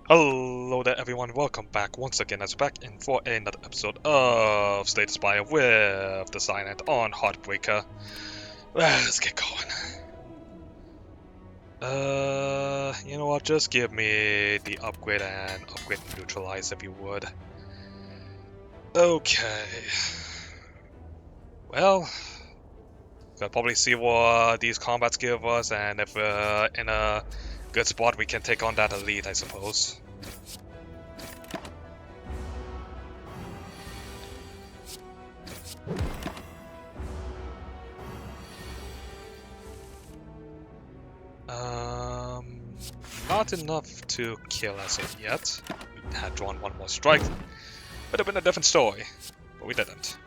Hello there everyone, welcome back once again as back in for another episode of Spire with the Silent on Heartbreaker. Let's get going. You know what, just give me the upgrade and upgrade and neutralize if you would. Okay. Well, we'll probably see what these combats give us, and if we're in a good spot we can take on that elite, I suppose. Not enough to kill as of yet. We had drawn one more strike. Would have been a different story, but we didn't.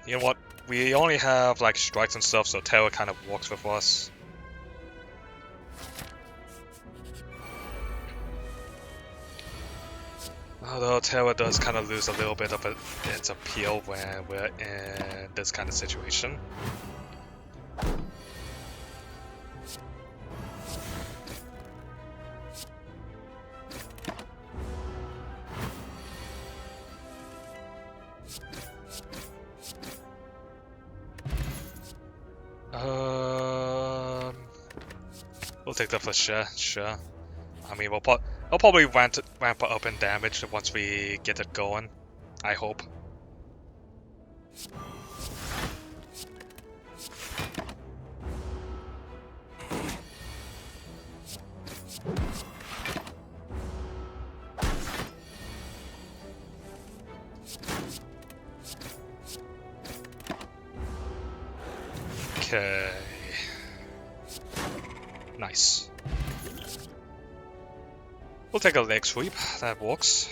You know what? We only have like strikes and stuff, so terror kind of works with us. Although terror does kind of lose a little bit of its appeal when we're in this kind of situation. We'll take that for sure. I mean, we'll probably ramp it up in damage once we get it going. I hope. Okay. Nice. We'll take a leg sweep, that works.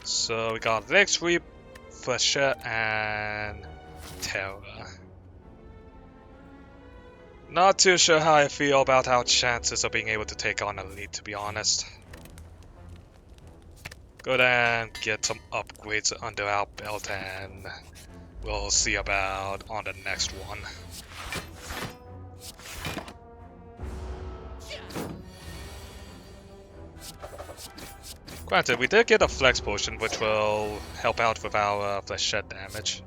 So we got leg sweep, fresher, and terror. Not too sure how I feel about our chances of being able to take on elite, to be honest. Go and get some upgrades under our belt and we'll see about on the next one. Granted, we did get a flex potion, which will help out with our flechette damage.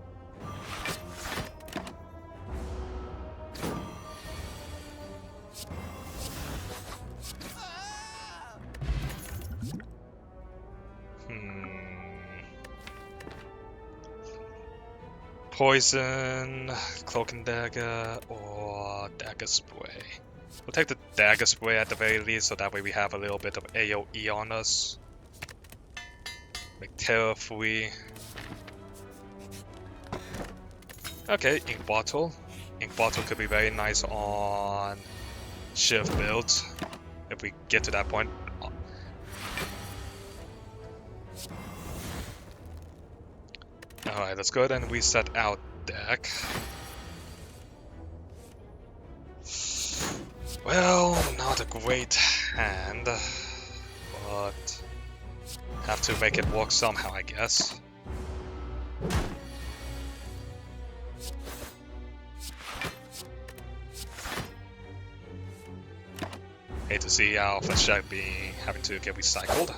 Poison, cloak and dagger, or dagger spray. We'll take the dagger spray at the very least, so that way we have a little bit of AoE on us. Make terror free. Okay, ink bottle. Ink bottle could be very nice on shift builds if we get to that point. Alright, let's go ahead and reset our deck. Well, not a great hand, but have to make it work somehow, I guess. Hate to see our flechette having to get recycled.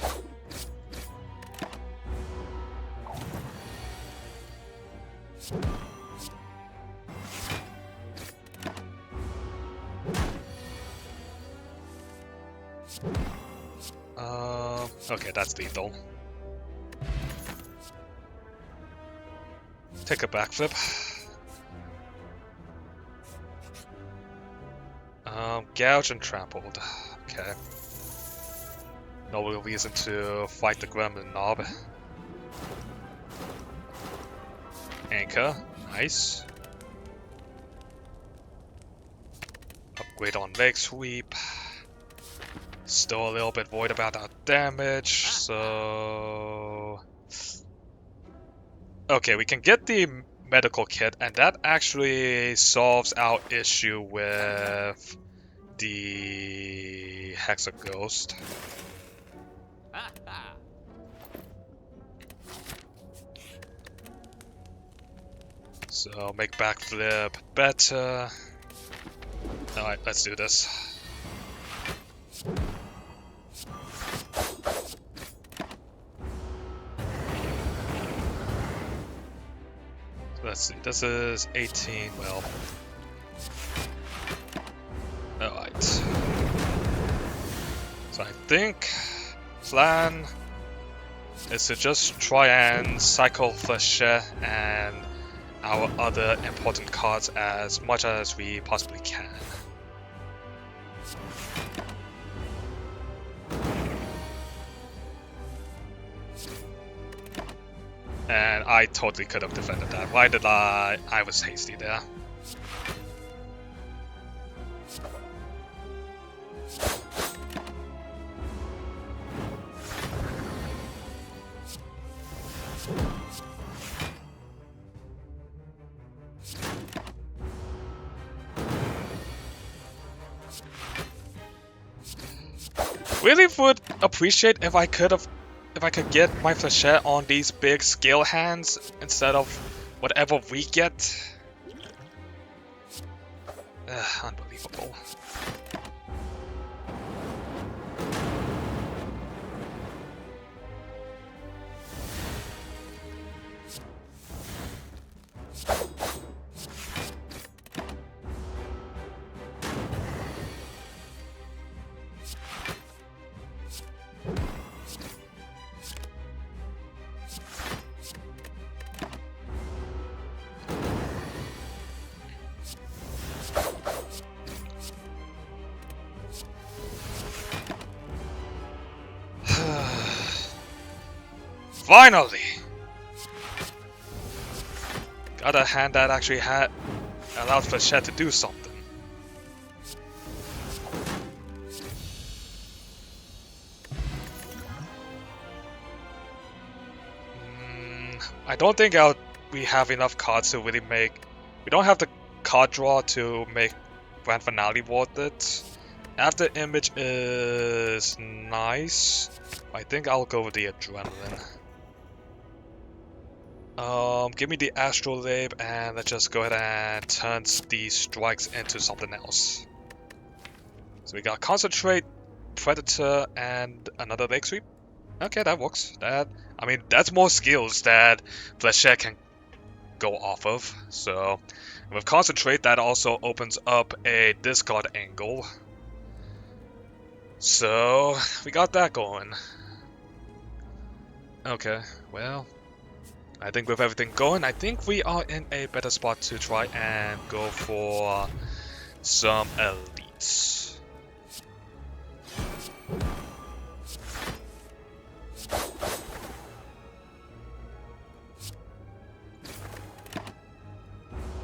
Okay, that's lethal. Take a backflip. Gouge and trampled. Okay. No real reason to fight the gremlin knob. Anchor, nice. Upgrade on leg sweep. Still a little bit worried about our damage, so... Okay, we can get the medical kit, and that actually solves our issue with the Hexa Ghost. So make backflip better. Alright, let's do this. Let's see, this is 18, well. Alright. So I think plan is to just try and cycle Flechette and our other important cards as much as we possibly can. And I totally could have defended that. Why did I was hasty there. Really would appreciate if I could get my Flechette on these big scale hands instead of whatever we get. Unbelievable. Finally! Got a hand that actually allowed Flechette to do something. I don't think we have enough cards to really make... We don't have the card draw to make Grand Finale worth it. After Image is nice. I think I'll go with the Adrenaline. Give me the Astrolabe and let's just go ahead and turn these strikes into something else. So we got Concentrate, Predator, and another Leg Sweep. Okay, that works. I mean, that's more skills that Flechette can go off of. So with Concentrate, that also opens up a discard angle. So we got that going. Okay, well, I think with everything going, I think we are in a better spot to try and go for some elites.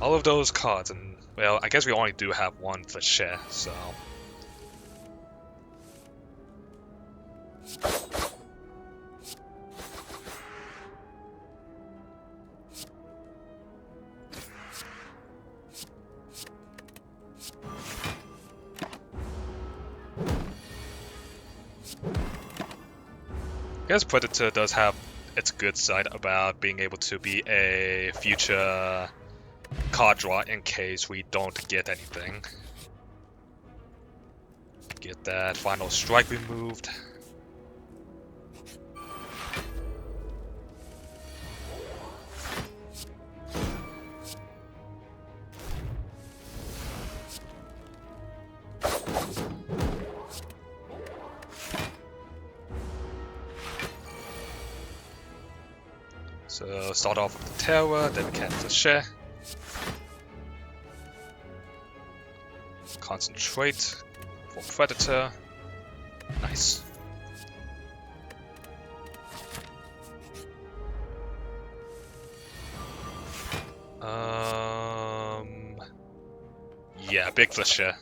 All of those cards, and well, I guess we only do have one Flechette, so... I guess Predator does have its good side about being able to be a future card draw in case we don't get anything. Get that final strike removed. So start off with the Terror, then cast Flechette. Concentrate for Predator. Nice. Yeah, big Flechette.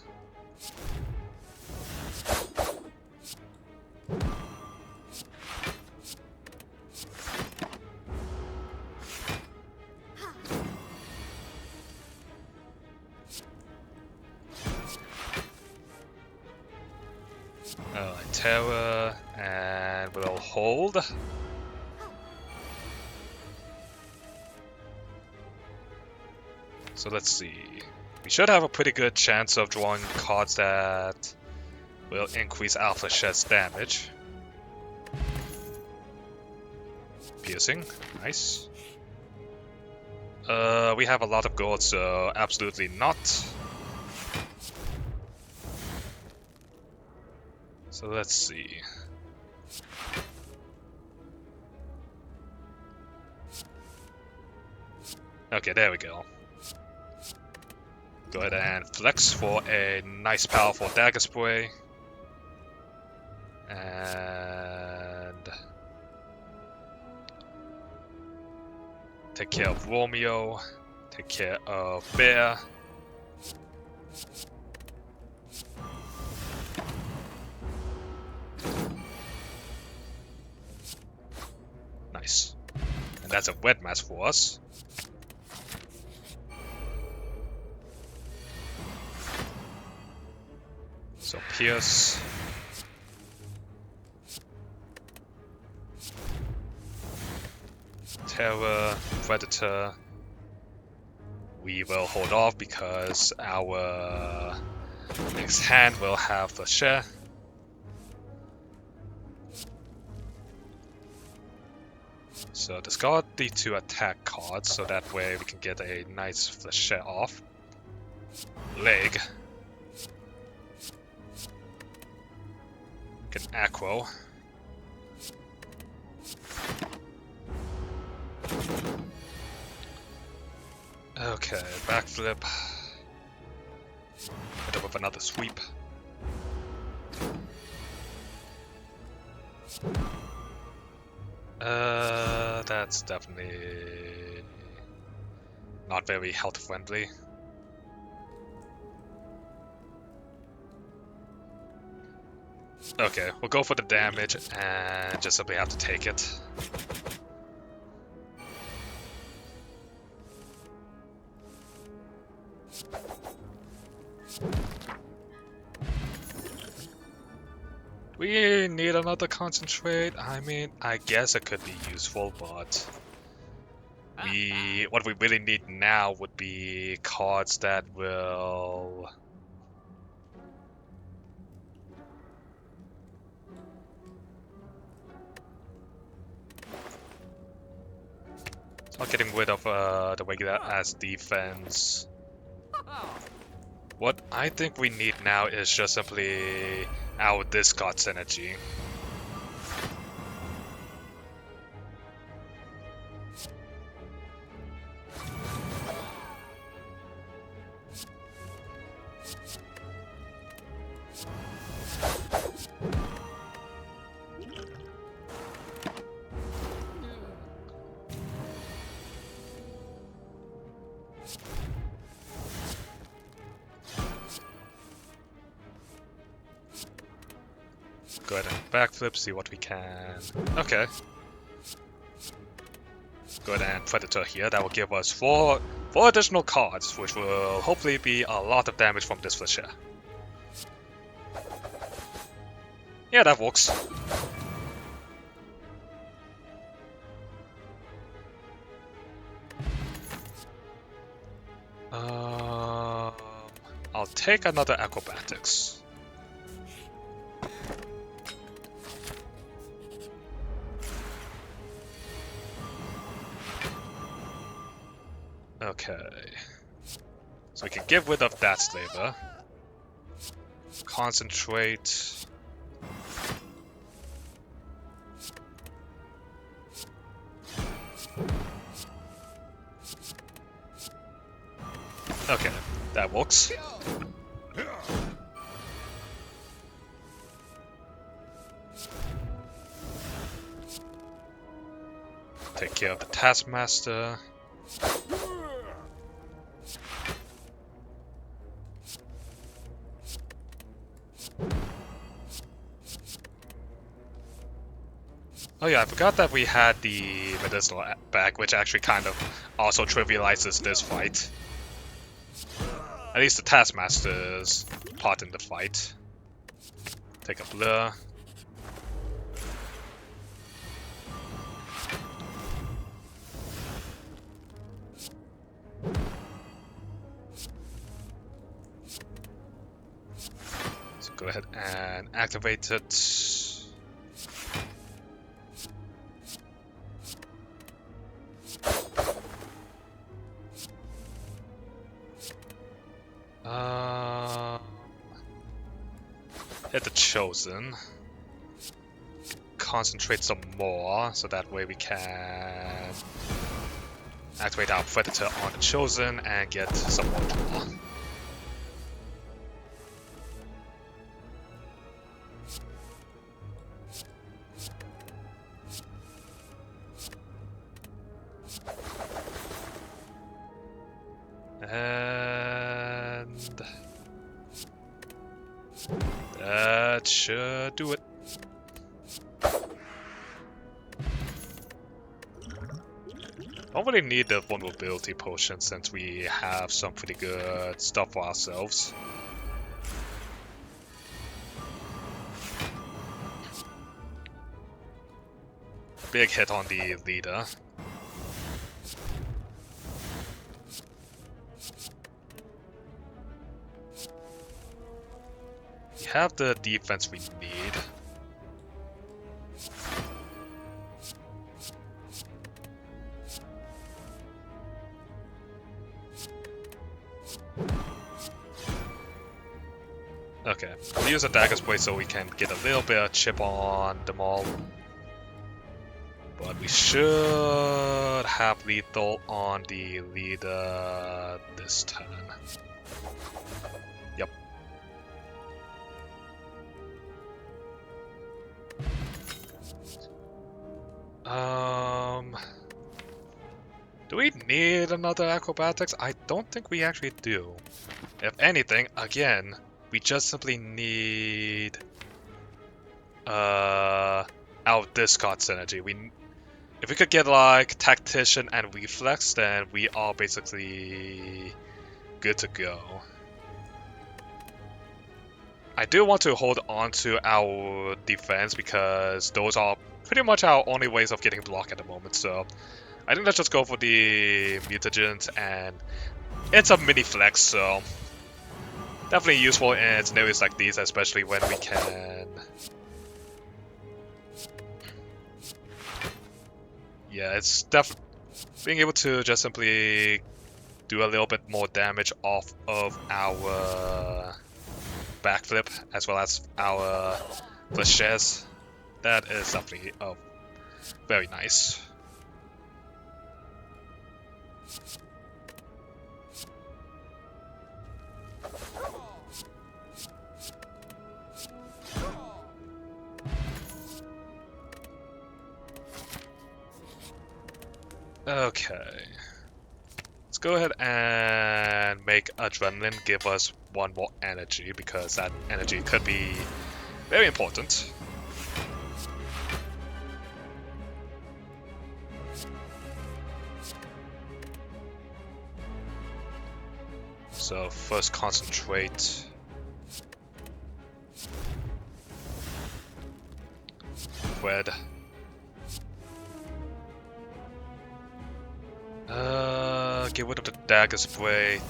Terror, and we'll hold. So let's see. We should have a pretty good chance of drawing cards that will increase Alpha Shed's damage. Piercing, nice. We have a lot of gold, so absolutely not. So let's see. Okay, there we go. Go ahead and flex for a nice powerful dagger spray. And take care of Romeo. Take care of Bear. Nice. And that's a wet mass for us. So Pierce. Terror, Predator. We will hold off because our next hand will have the share. So discard the 2 attack cards so that way we can get a nice flechette off. Leg. Get an acro. Okay, backflip. Hit up with another sweep. That's definitely not very health friendly. Okay, we'll go for the damage and just simply have to take it. We need another concentrate. I mean, I guess it could be useful, but what we really need now would be cards that will not getting rid of the regular as defense. What I think we need now is just simply our discard synergy. Go ahead and backflip, see what we can. Okay. Go ahead and Predator here. That will give us four additional cards, which will hopefully be a lot of damage from this flechette. Yeah, that works. I'll take another acrobatics. Okay. So we can get rid of that slaver. Concentrate. Okay, that works. Take care of the Taskmaster. Oh yeah, I forgot that we had the medicinal bag, which actually kind of also trivializes this fight. At least the Taskmaster's part in the fight. Take a blur. go ahead and activate it. Hit the Chosen. Concentrate some more, so that way we can activate our Predator on the Chosen and get some more draw. And that should do it. Don't really need the vulnerability potion since we have some pretty good stuff for ourselves. Big hit on the leader. We have the defense we need. Okay, we'll use a dagger spray so we can get a little bit of chip on them all. But we should have lethal on the leader this turn. Yep. Do we need another acrobatics? I don't think we actually do. If anything, again, we just simply need our discard synergy. If we could get like Tactician and Reflex, then we are basically good to go. I do want to hold on to our defense because those are pretty much our only ways of getting blocked at the moment, so I think let's just go for the mutagens, and it's a mini flex, so definitely useful in scenarios like these, especially when we can... Yeah, it's definitely being able to just simply do a little bit more damage off of our backflip as well as our flashes. That is definitely very nice. Okay, let's go ahead and make Adrenaline give us one more energy, because that energy could be very important. So first concentrate. Red. Get rid of the dagger spray.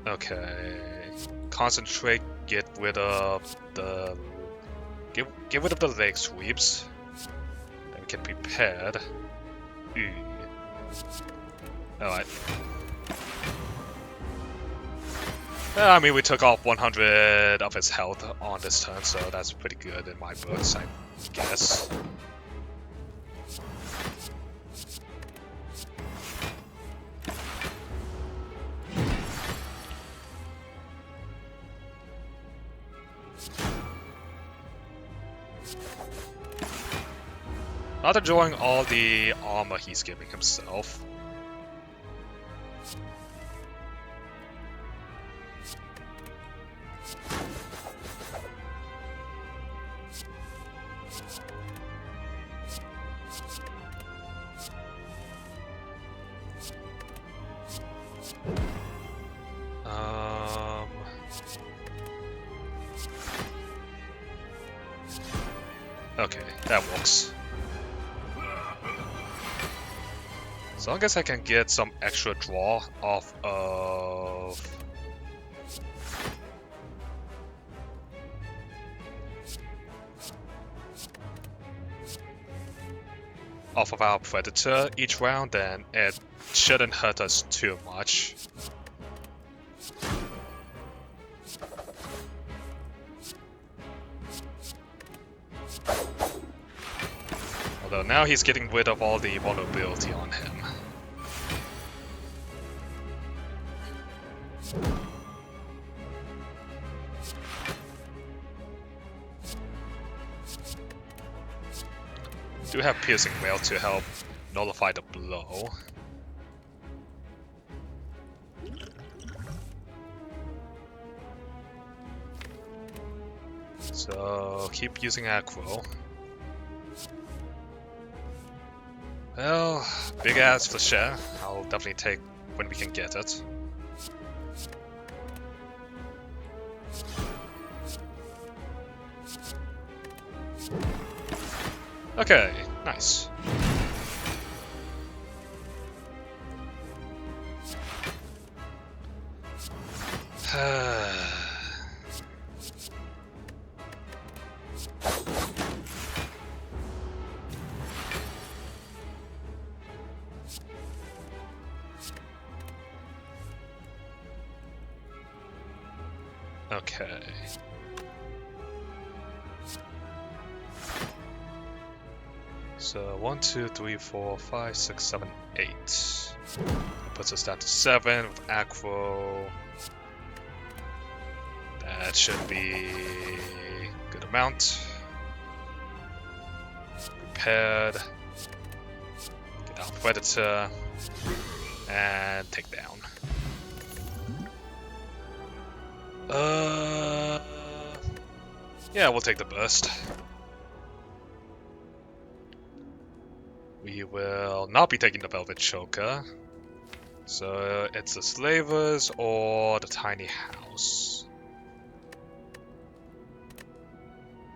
Okay. Concentrate, get rid of the get rid of the leg sweeps. Then we can be paired. Alright. I mean, we took off 100 of his health on this turn, so that's pretty good in my books, I guess. Not enjoying all the armor he's giving himself. Okay, that works. So I guess I can get some extra draw off of... our Predator each round, then it shouldn't hurt us too much. Although now he's getting rid of all the vulnerability on him. Do have Piercing Wail to help nullify the blow. So keep using aggro. Well, big ass for sure. I'll definitely take when we can get it. Okay, nice. Okay. So 1, 2, 3, 4, 5, 6, 7, 8. That puts us down to 7 with aggro. That should be a good amount. Prepared. Get out Predator. And take down. Yeah, we'll take the burst. We will not be taking the Velvet Choker. So it's the Slavers or the Tiny House.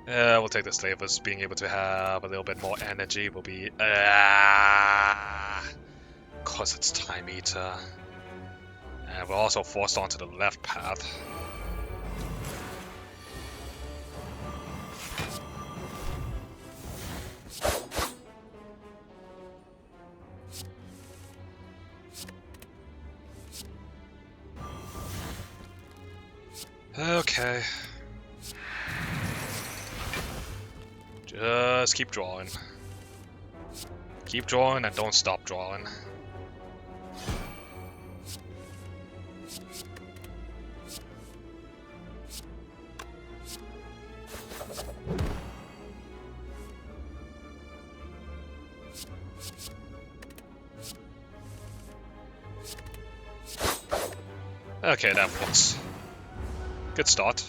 We'll take the Slavers. Being able to have a little bit more energy will be... Cause it's Time Eater. And we're also forced onto the left path. Okay. Just keep drawing. Keep drawing and don't stop drawing. Okay, that works. Good start.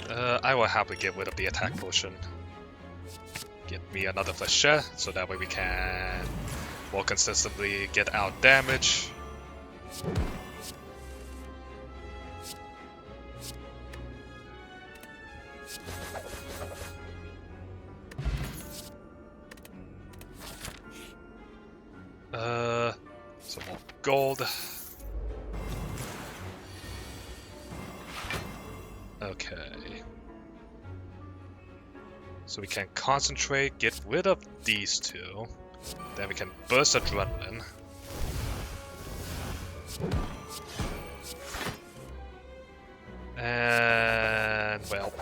I will happily get rid of the attack potion. Get me another flechette, so that way we can more consistently get out damage. Some more gold. Okay. So we can concentrate, get rid of these two. Then we can burst Adrenaline. And, well,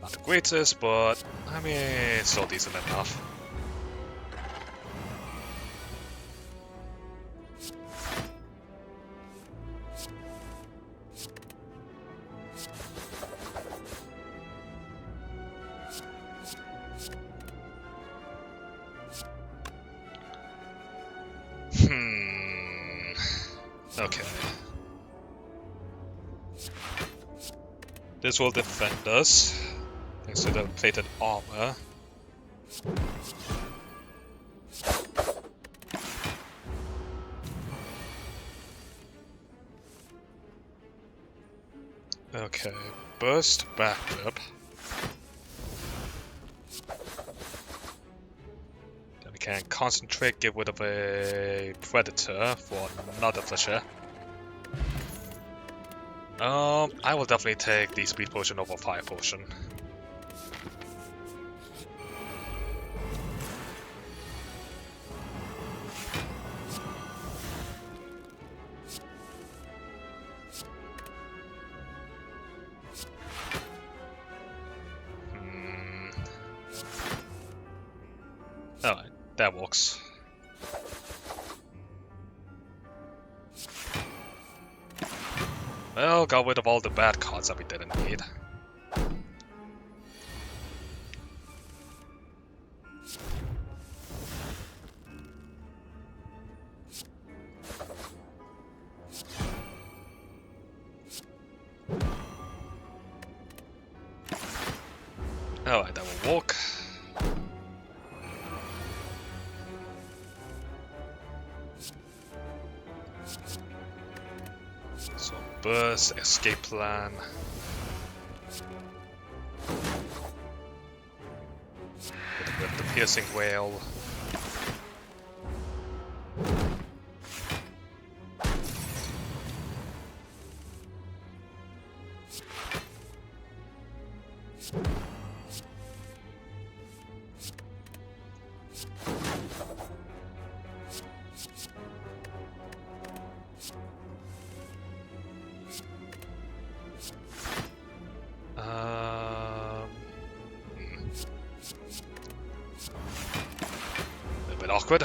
not the greatest, but I mean, it's still decent enough. Okay. This will defend us, thanks to the plated armor. Okay, burst backflip. Then we can concentrate, get rid of a predator for another flasher. I will definitely take the speed potion over fire potion. Alright, that works. Well, got rid of all the bad cards that we didn't need. Alright, that will work. So, burst, escape plan. With the piercing whale. A bit awkward.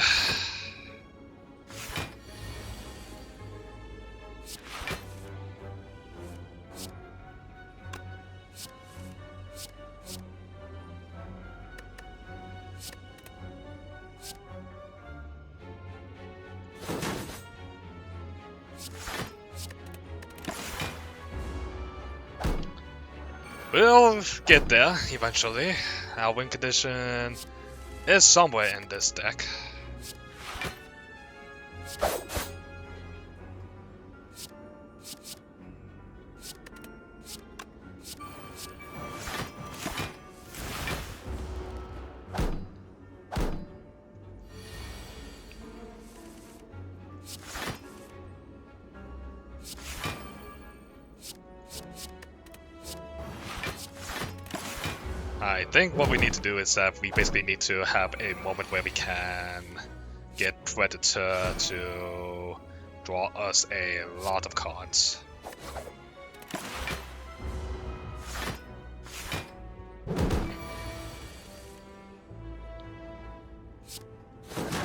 We'll get there eventually. Our win condition is somewhere in this deck. I think what we need to do is that we basically need to have a moment where we can get Predator to draw us a lot of cards. And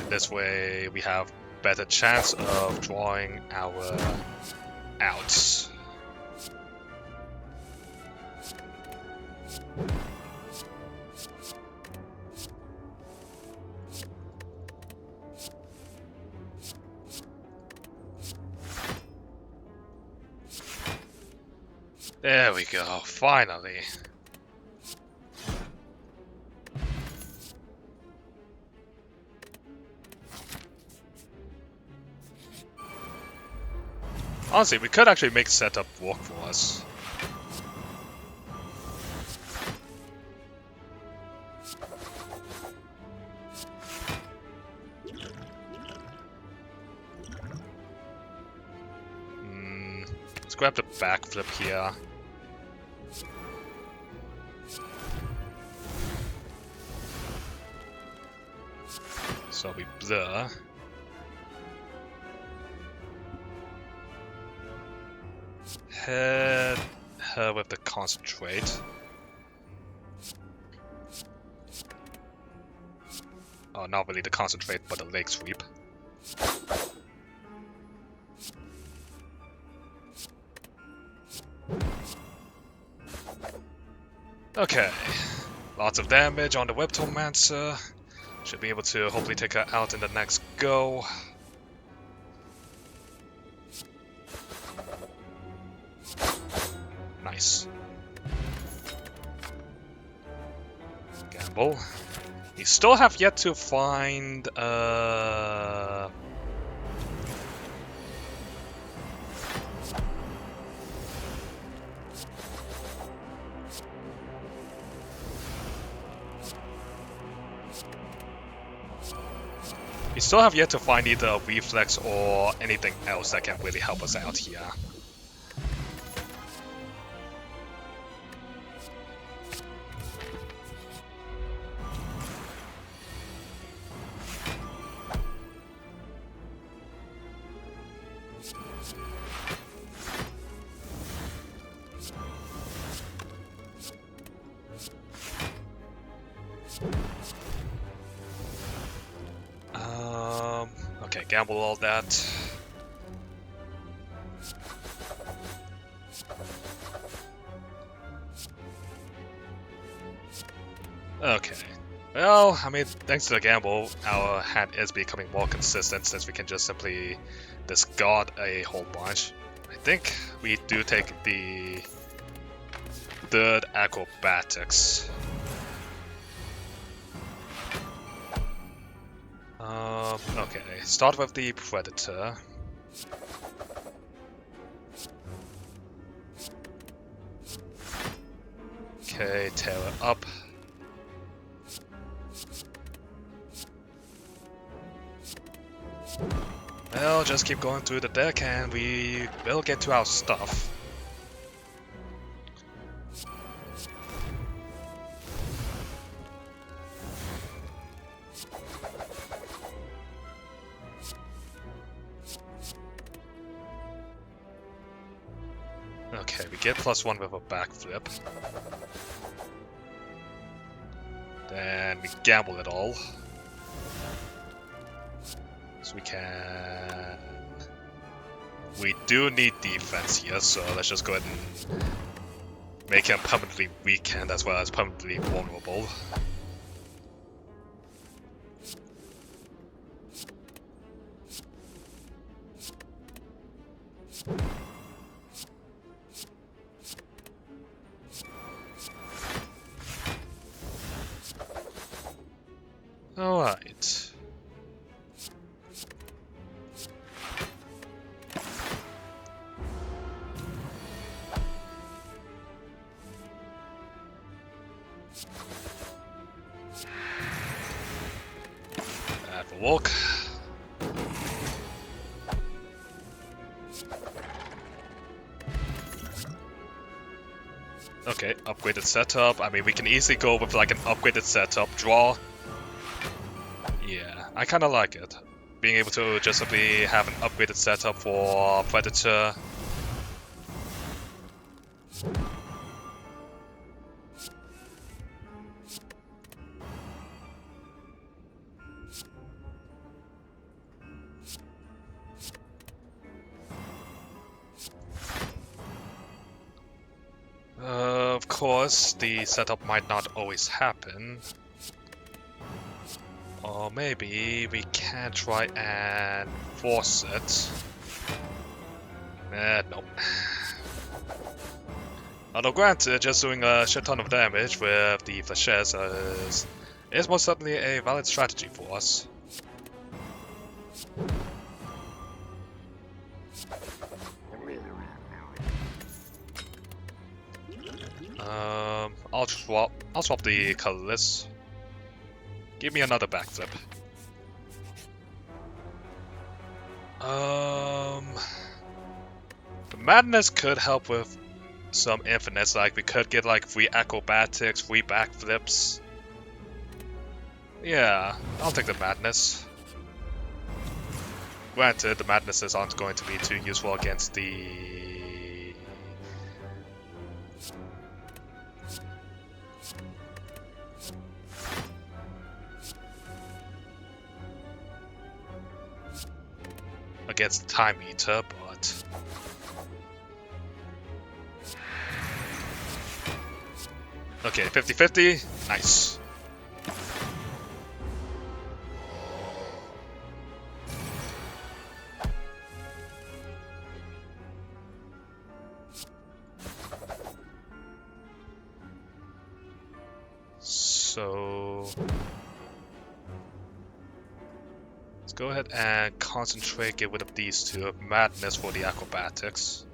this way we have better chance of drawing our outs. There we go, finally. Honestly, we could actually make setup work for us. Let's grab the backflip here. So we blur. Hit her with the concentrate. Oh, not really the concentrate, but the leg sweep. Okay, lots of damage on the Webtomancer. Should be able to hopefully take her out in the next go. Nice. Gamble. You still have yet to find We still have yet to find either a reflex or anything else that can really help us out here. Okay, gamble all that. Okay. Well, I mean, thanks to the gamble, our hand is becoming more consistent since we can just simply discard a whole bunch. I think we do take the third acrobatics. Okay, start with the Predator. Okay, tear it up. Well, just keep going through the deck and we will get to our stuff. Okay, we get +1 with a backflip. Then we gamble it all. So we can... We do need defense here, so let's just go ahead and make him permanently weakened as well as permanently vulnerable. Alright. Have a walk. Okay, upgraded setup. I mean, we can easily go with like an upgraded setup, draw. Yeah, I kind of like it. Being able to just simply have an upgraded setup for Predator. Of course, the setup might not always happen. Or maybe we can try and force it. Nope. Although granted, just doing a shit ton of damage with the flashes is most certainly a valid strategy for us. I'll swap the colorless. Give me another backflip. The madness could help with some infinites, like we could get like 3 acrobatics, 3 backflips. Yeah, I'll take the madness. Granted, the madnesses aren't going to be too useful against the... against the Time Eater, but... Okay, 50-50. Nice. So... let's go ahead and concentrate, get rid of these two. Madness for the acrobatics.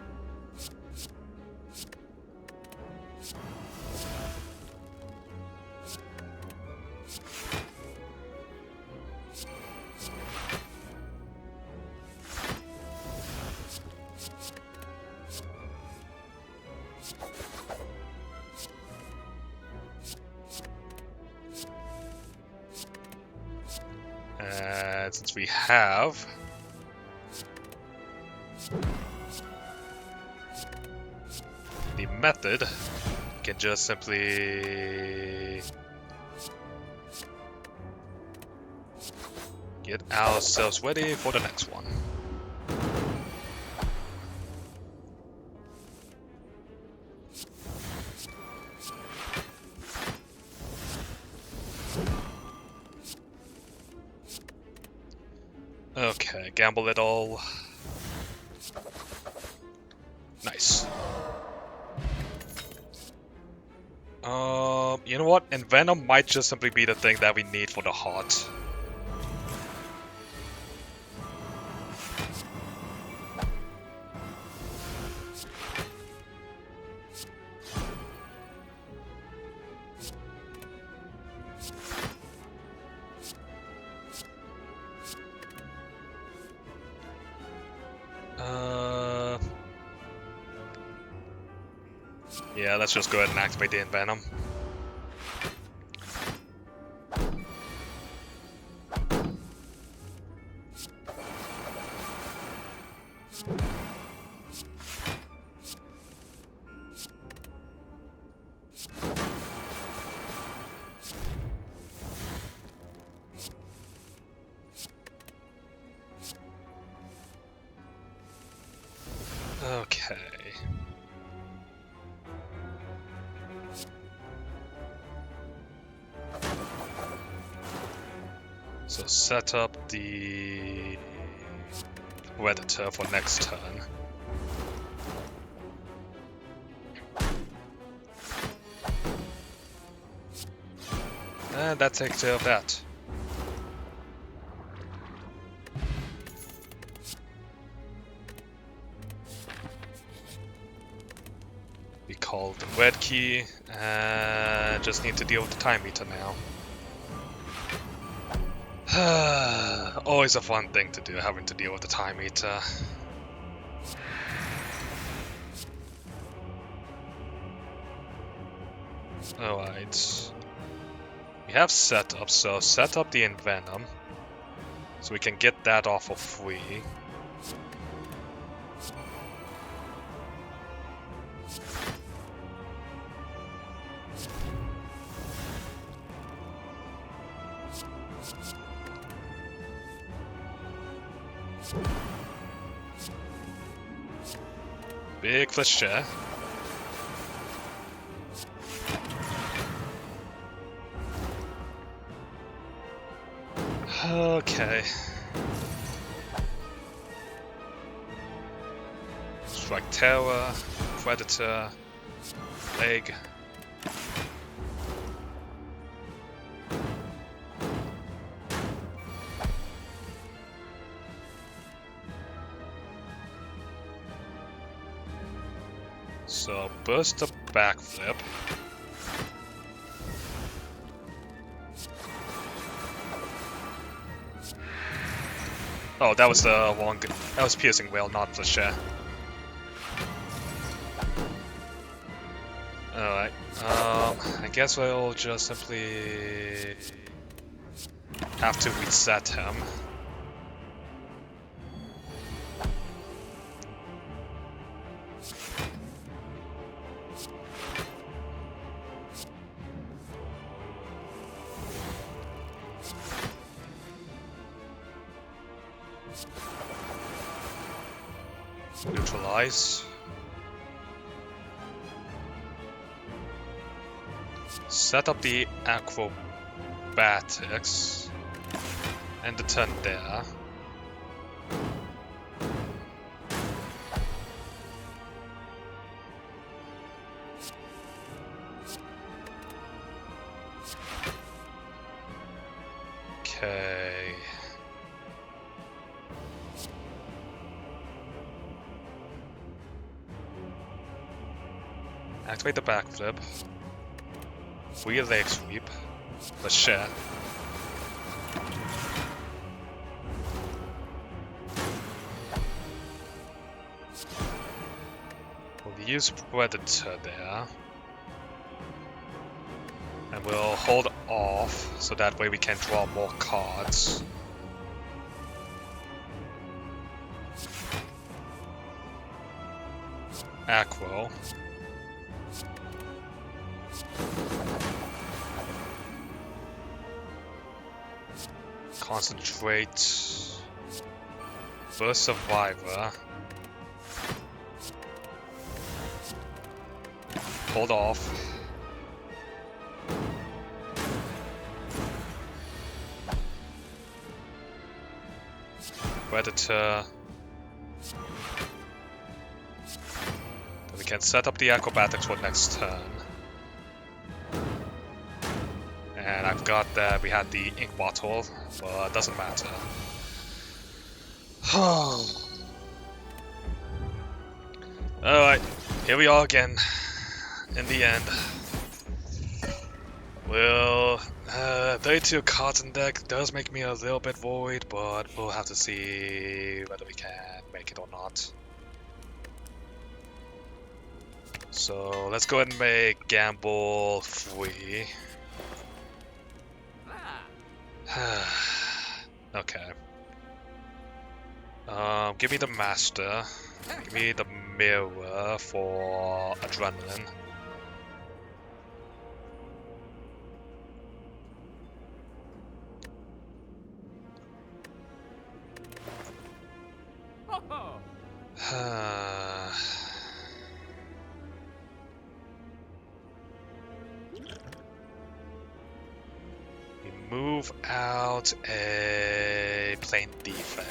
since we have the method, we can just simply get ourselves ready for the next one. Okay, gamble it all. Nice. You know what? Envenom might just simply be the thing that we need for the heart. Yeah, let's just go ahead and activate the Envenom. Okay. So set up the Predator for next turn. And that takes care of that. We call the red key and just need to deal with the time meter now. Always a fun thing to do, having to deal with the time meter. Alright. We have setup, so set up the Envenom. So we can get that off for free. Big cliché. Okay. Strike Terror, Predator, Leg. So burst the backflip. Oh, that was the wrong. That was piercing whale, not cliché. Alright. I guess we'll just simply have to reset him. Neutralize. Set up the acrobatics. End the turn there. Okay. Activate the backflip. Wheel leg sweep. Let's share. We'll use Predator there. And we'll hold off so that way we can draw more cards. Acro. Concentrate. Burst Survivor. Hold off. Predator. Then we can set up the acrobatics for next turn. And I forgot that we had the ink bottle, but it doesn't matter. Alright, here we are again. In the end. Well, 32 cards in deck does make me a little bit worried, but we'll have to see whether we can make it or not. So let's go ahead and make Gamble 3. Okay. Give me the Master. Give me the Mirror for Adrenaline. We move out a Plane Defend.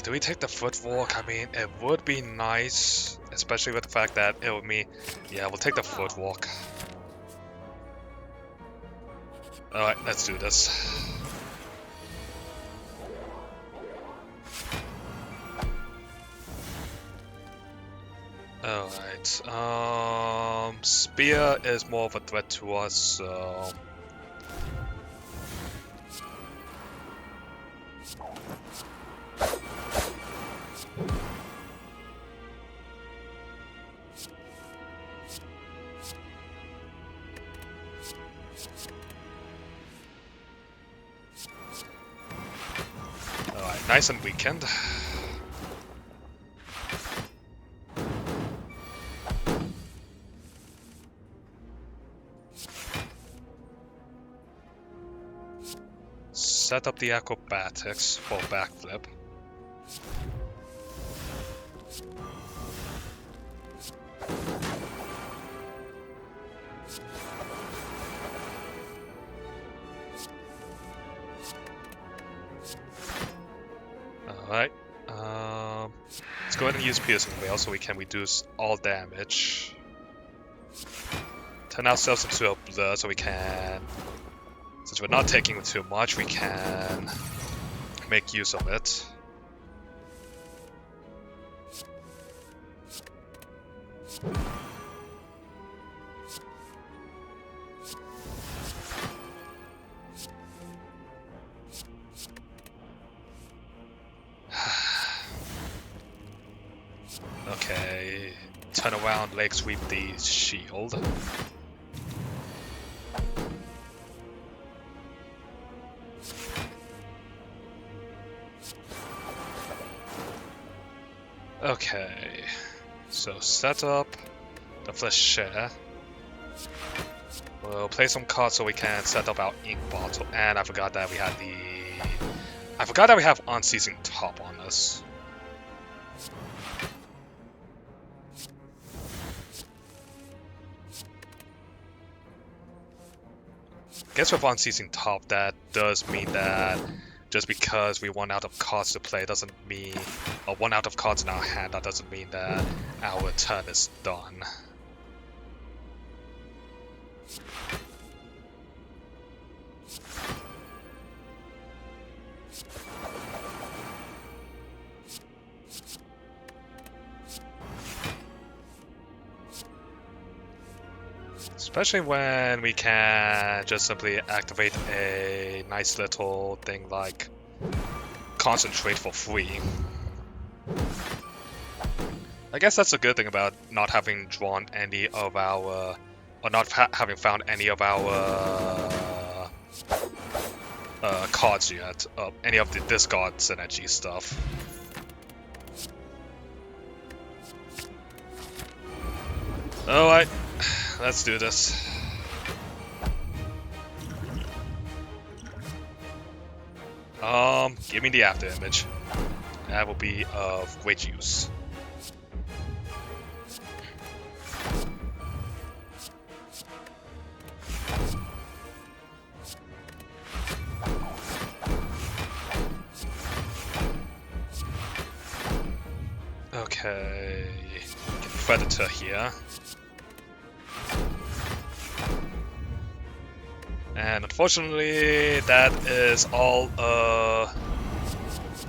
Do we take the Footwalk? I mean, it would be nice, especially with the fact that it would mean... Yeah, we'll take the Footwalk. Alright, let's do this. Alright, Spire is more of a threat to us, so... Alright, nice and weakened. Set up the acrobatics for backflip. Alright. Let's go ahead and use Piercing Veil so we can reduce all damage. Turn ourselves into a blur so we can... Since we're not taking too much, we can make use of it. Okay, turn around, leg sweep the shield. Okay, so set up the Flesh Share. We'll play some cards so we can set up our ink bottle. And I forgot that we had the... I forgot that we have Unceasing Top on us. I guess with Unceasing Top, that does mean that just because we run out of cards to play doesn't mean, or one out of cards in our hand, that doesn't mean that our turn is done. Especially when we can just simply activate a nice little thing like Concentrate for free. I guess that's a good thing about not having drawn any of our... or not having found any of our cards yet. Any of the discard synergy stuff. Alright, let's do this. Give me the after image. That will be of great use. Okay, get Predator here. And unfortunately, that is all,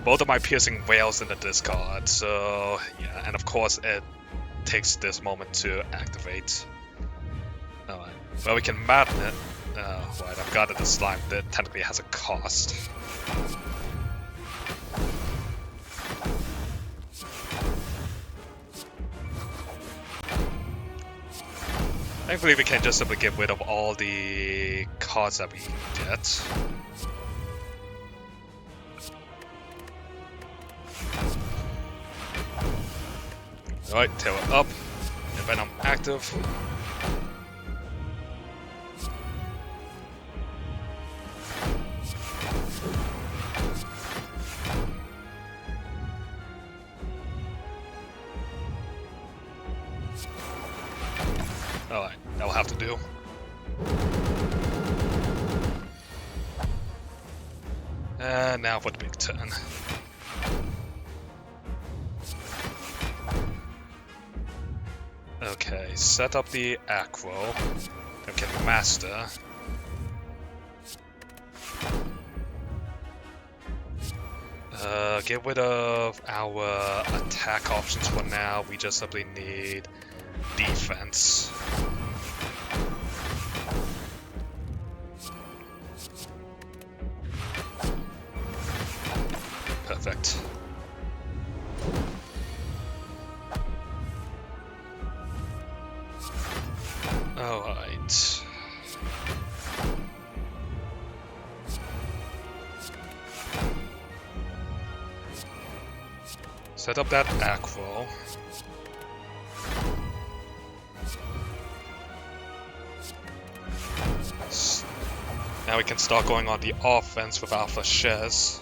both of my piercing whales in the discard, so yeah, and of course it takes this moment to activate. Alright, well we can madden it. Right, I've got it, the slime that technically has a cost. Thankfully we can just simply get rid of all the cards that we get. Alright, tail it up, and Venom active. Alright, that will have to do. And now for the big turn. Okay, set up the acro. Then we can master. Get rid of our attack options for now. We just simply need defense. Perfect. Alright. Set up that acro. Now we can start going on the offense with our flashes.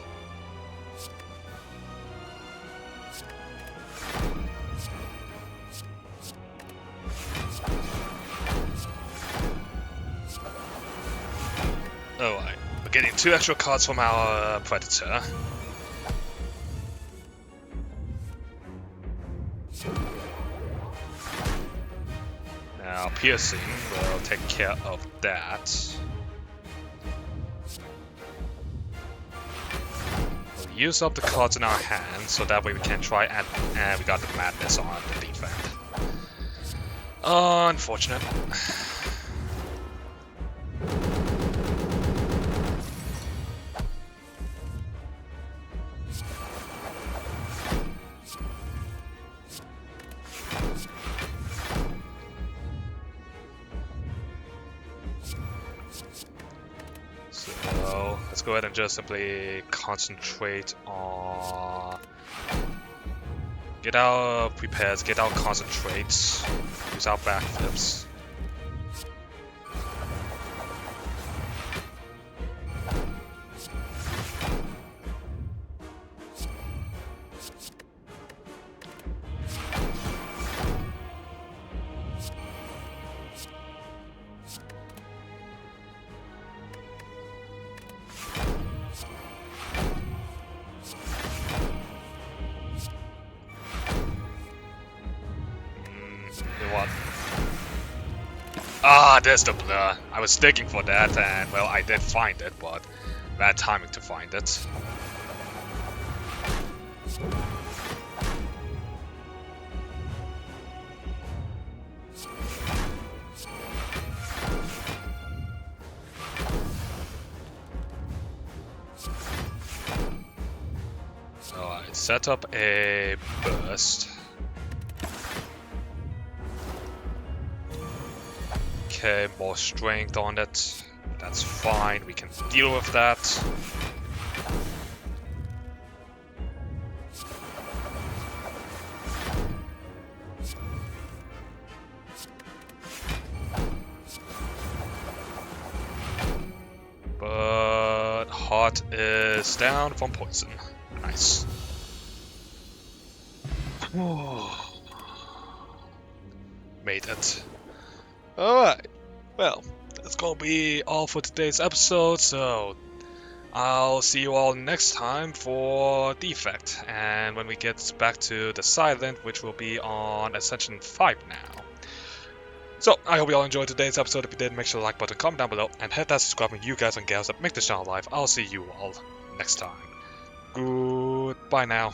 Alright, we're getting 2 extra cards from our Predator. Now piercing will take care of that. We'll use up the cards in our hand so that way we can try and we got the madness on the defense. Unfortunate. So let's go ahead and just simply concentrate on get our prepares, get our concentrates, use our backflips. Ah, there's the blur. I was digging for that, and well, I did find it, but bad timing to find it. Alright, set up a burst. Okay, more strength on it. That's fine, we can deal with that. heart is down from poison. Nice. Made it. Alright. Well, that's gonna be all for today's episode, so I'll see you all next time for Defect, and when we get back to the Silent, which will be on Ascension 5 now. So, I hope you all enjoyed today's episode. If you did, make sure to like button, comment down below, and hit that subscribe when you guys and gals that make this channel live. I'll see you all next time. Goodbye now.